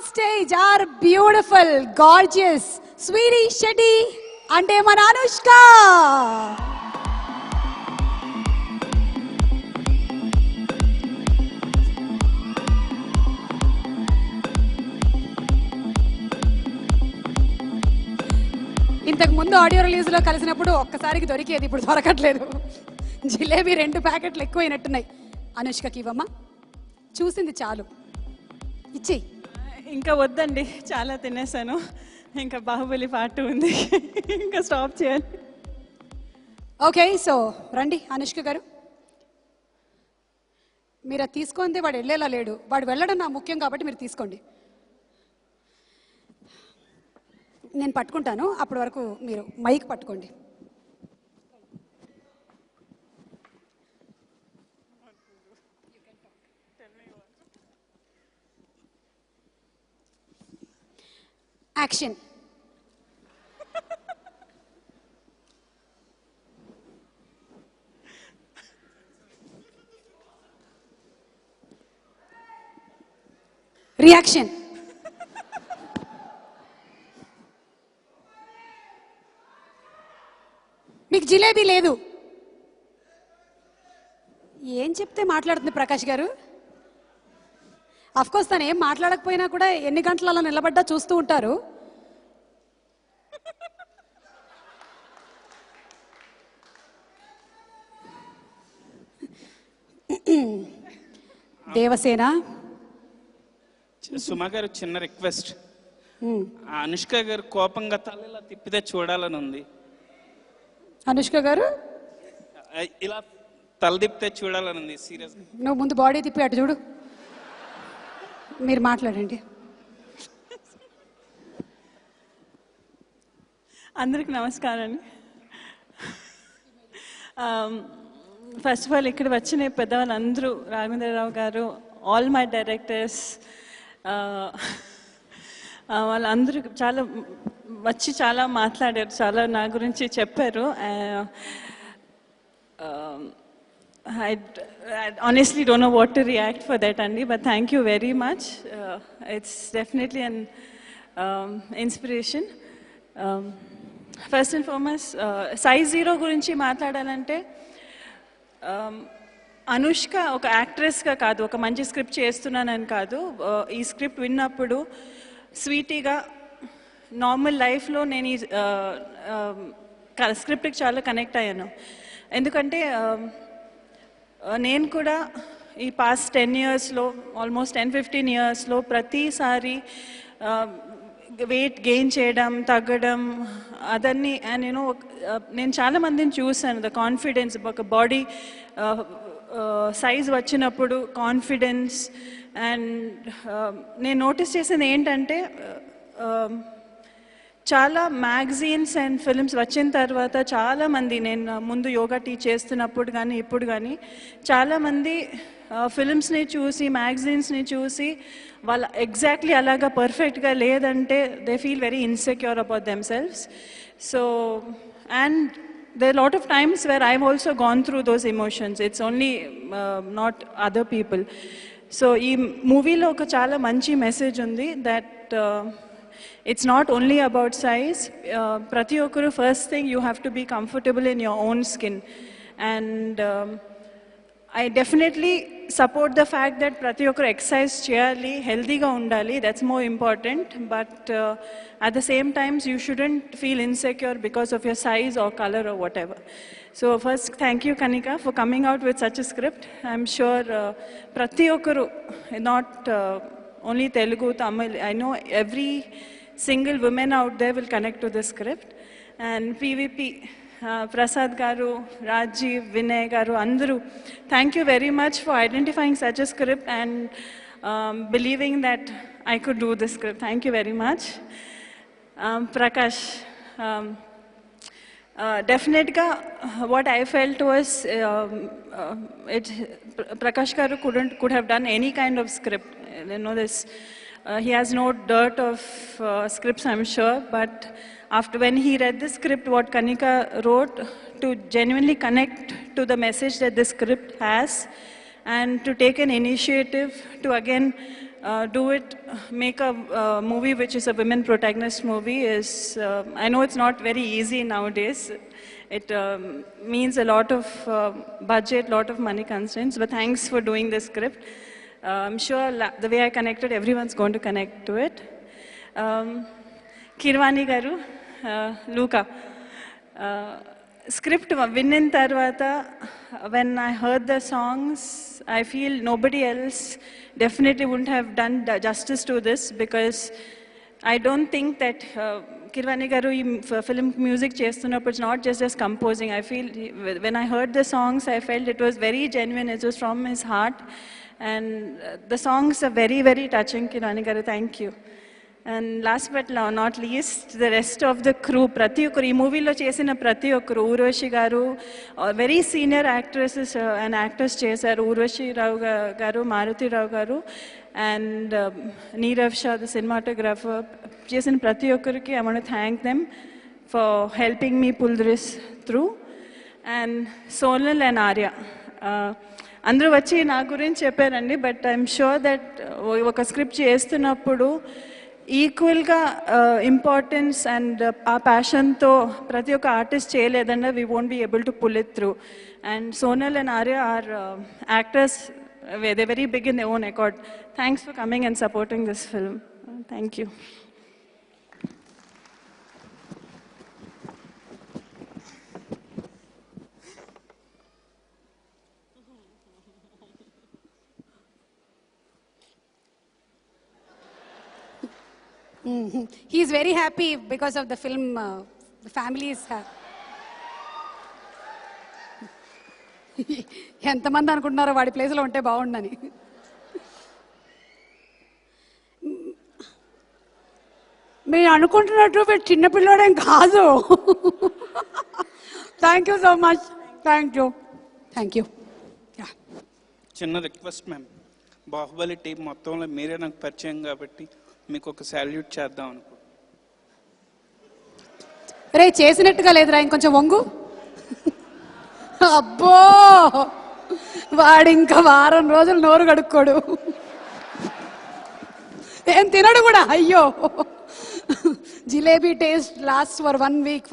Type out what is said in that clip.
Stage our beautiful, gorgeous, sweetie Shetty ante మన అనుష్క. ఇంతకు ముందు ఆడియో రిలీజ్ లో కలిసినప్పుడు ఒక్కసారికి దొరికేది, ఇప్పుడు దొరకట్లేదు. జిలేబీ 2 ప్యాకెట్లు ఎక్కువైనట్టున్నాయి. అనుష్కకి ఇవ్వమ్మా, చూసింది చాలు, ఇచ్చేయి. ఇంకా వద్దండి, చాలా తినేసాను. ఇంకా బాహుబలి పార్ట్ ఉంది, ఇంకా స్టాప్ చేయాలి. ఓకే, సో రండి అనుష్క గారు, మీరు అది తీసుకుంటే వాడు వెళ్ళేలా లేడు. వాడు వెళ్ళడం నా ముఖ్యం కాబట్టి మీరు తీసుకోండి. నేను పట్టుకుంటాను, అప్పటి వరకు మీరు మైక్ పట్టుకోండి. యాక్షన్. రియాక్షన్. మీకు జిలేబీ లేదు. ఏం చెప్తే మాట్లాడుతుంది ప్రకాష్ గారు? అఫ్కోర్స్ తను ఏం మాట్లాడకపోయినా కూడా ఎన్ని గంటలు అలా నిలబడ్డా చూస్తూ ఉంటారు. దేవసేన. సుమా గారు, చిన్న రిక్వెస్ట్. అనుష్క గారు కోపంగా తల తిప్పితే చూడాలని ఉంది. అనుష్క గారు ఇలా తల తిప్పితే చూడాలని ఉంది సీరియస్. నువ్వు ముందు బాడీ తిప్పి అటు చూడు, మీరు మాట్లాడండి. అందరికి నమస్కారం. ఫస్ట్ ఆఫ్ ఆల్ ఇక్కడ వచ్చిన పెద్దవాళ్ళందరూ, రాఘవేంద్రరావు గారు, ఆల్ మై డైరెక్టర్స్, వాళ్ళందరూ చాలా వచ్చి చాలా మాట్లాడారు, చాలా నా గురించి చెప్పారు. I honestly don't know what to react for that, Andy, but thank you very much. It's definitely an inspiration. First and foremost, Size Zero గురించి మాట్లాడాలంటే, అనుష్క ఒక యాక్ట్రెస్గా కాదు, ఒక మంచి స్క్రిప్ట్ చేస్తున్నానని కాదు. ఈ స్క్రిప్ట్ విన్నప్పుడు స్వీటీగా నార్మల్ లైఫ్లో నేను ఈ స్క్రిప్ట్కి చాలా కనెక్ట్ అయ్యాను. ఎందుకంటే నేను కూడా ఈ పాస్ట్ 10 yearsలో, ఆల్మోస్ట్ 10-15 yearsలో ప్రతిసారి వెయిట్ గెయిన్ చేయడం, తగ్గడం, అదన్నీ. అండ్ నేను చాలా మందిని చూశాను. ద కాన్ఫిడెన్స్, ఒక బాడీ సైజ్ వచ్చినప్పుడు కాన్ఫిడెన్స్. అండ్ నేను నోటీస్ చేసింది ఏంటంటే, చాలా మ్యాగజైన్స్ అండ్ ఫిల్మ్స్ వచ్చిన తర్వాత చాలామంది, నేను ముందు యోగా టీచ్ చేస్తున్నప్పుడు కానీ ఇప్పుడు కానీ, చాలామంది ఫిల్మ్స్ని చూసి, మ్యాగజైన్స్ని చూసి వాళ్ళ ఎగ్జాక్ట్లీ అలాగా పర్ఫెక్ట్గా లేదంటే they feel very insecure about themselves. So and there are a lot of times where I've also gone through those emotions. It's only not other people. So ee movie lo oka chaala manchi message undi that it's not only about size. Prati okkaru, first thing, you have to be comfortable in your own skin. And I definitely support the fact that prati okkaru exercise cheyali, healthy ga undali, that's more important. But at the same time, you shouldn't feel insecure because of your size or color or whatever. So first, thank you Kanika for coming out with such a script. I'm sure prati okkaru, not only Telugu, Tamil, I know every single woman out there will connect to this script. And PVP, Prasad garu, Rajiv, Vinay garu, andru, thank you very much for identifying such a script and believing that I could do this script. Thank you very much. Prakash, definitely what I felt was Prakash garu could have done any kind of script. You know this. He has no dirt of scripts, I'm sure, but after when he read the script, what Kanika wrote, to genuinely connect to the message that the script has, and to take an initiative to again do it, make a movie which is a women protagonist movie is, I know it's not very easy nowadays. It means a lot of budget, lot of money constraints, but thanks for doing this script. I'm sure the way I connected, everyone's going to connect to it. Kirwani garu, Luca. Script విన్న తర్వాత when I heard the songs, I feel nobody else definitely wouldn't have done justice to this, because I don't think that Kirwani garu film music చేస్తున్నప్పుడు it's not just composing. I feel when I heard the songs, I felt it was very genuine, it was from his heart, and the songs are very, very touching. Kirwani garu, thank you. And last but not least, the rest of the crew, ప్రతి ఒక్కరు ఈ మూవీలో చేసిన ప్రతి ఒక్కరు, ఊర్వశి గారు, very senior actresses and actors చేశారు, ఊర్వశి రావు గారు, మారుతి రావు గారు, and Nirav Shah the cinematographer, చేసిన ప్రతి ఒక్కరికి I want to thank them for helping me pull this through. And Sonal and Arya అందరూ వచ్చి నా గురించి చెప్పారండి, బట్ ఐఎమ్ షూర్ దట్ ఒక స్క్రిప్ట్ చేస్తున్నప్పుడు ఈక్వల్గా ఇంపార్టెన్స్ అండ్ ఆ ప్యాషన్తో ప్రతి ఒక్క ఆర్టిస్ట్ చేయలేదన్నా we won't be able to pull it through. And Sonal and Arya are actors, they very big in their own accord. Thanks for coming and supporting this film. Thank you. He is very happy because of the film. The family is ఎంతమంది అనుకుంటున్నారో వాడి ప్లేస్లో ఉంటే బాగుండని. మీరు అనుకుంటున్నట్టు వీడు చిన్నపిల్లడేం కాదు. Thank you so much. Thank you. Thank you. చిన్న రిక్వెస్ట్ మ్యామ్, బాహుబలి టీం మొత్తంలో మీరే నాకు పరిచయం కాబట్టి మీకు ఒక సాల్యూట్ చేద్దాం అనుకో. రే చేసినట్టుగా లేదురా, ఇంకొంచెం వంగు. అబ్బో, వాడు ఇంకా వారం రోజులు నోరు కడుక్కోడు, ఏం తినడు కూడా. అయ్యో, jalebi taste last for 1 week.